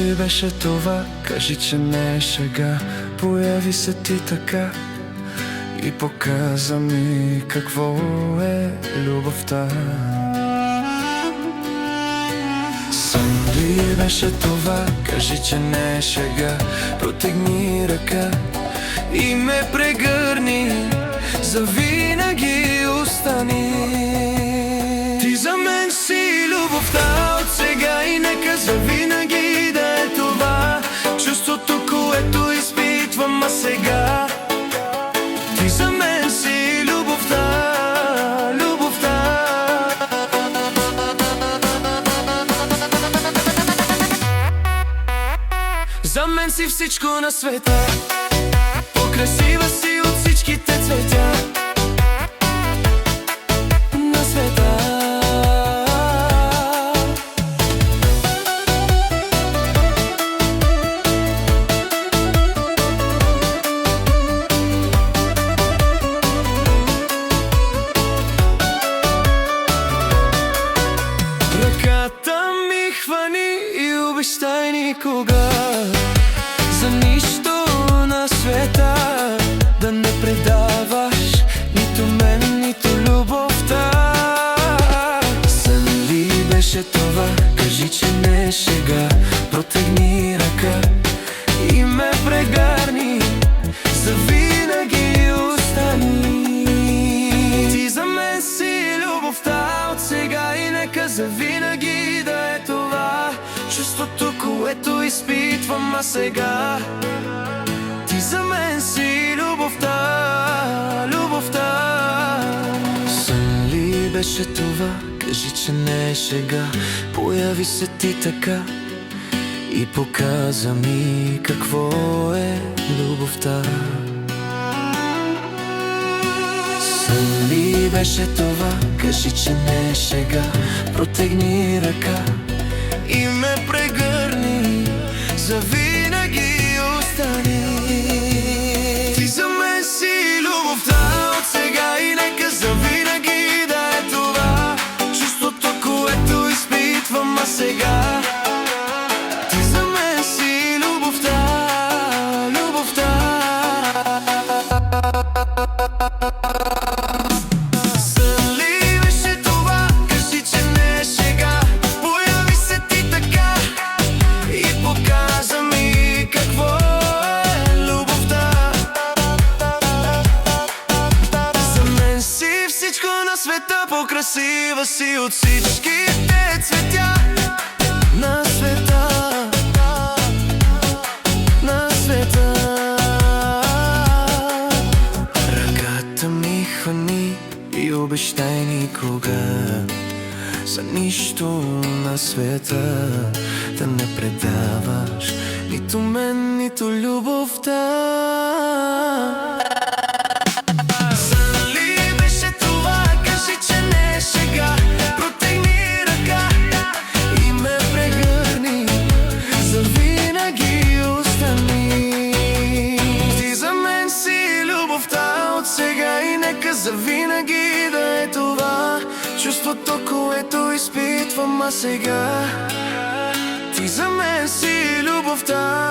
ли беше това? Кажи, че не е шега. Появи се ти така и показа ми какво е любовта. Сън ли беше това? Кажи, че не е шега. Протегни ръка и ме прегърни, завинаги остани. Ти за мен си любовта от сега и нека завинаги да е това чувството, което изпитвам аз сега. Ти за мен си любовта, любовта. За мен си всичко на света, по-красива си от всичките цветя на света. Ръката ми хвани и обещай никога за нищо на света да не предаваш нито мен, нито любовта. Сън ли беше това? Кажи, че не е шега. Протегни ръка и ме прегърни, завинаги остани. Ти за мен си любовта от сега и нека завинаги да е това чувството, което изпитвам аз сега. Ти за мен си любовта, любовта. Сън ли беше това? Кажи, че не е шега. Появи се ти така и показа ми какво е любовта. Сън ли беше това? Кажи, че не е шега. Протегни ръка и ме прегърни, завинаги остани. Ти за мен си любовта от сега и нека завинаги да е това чувството, което изпитвам аз сега. Ти за мен си любовта, любовта. Света по-красива си от всичките цветя на света, на света. Ръката ми хвани и обещай никога за нищо на света да не предаваш нито мен, нито любовта. Завинаги да е това чувството, което изпитвам аз сега. Ти за мен си любовта.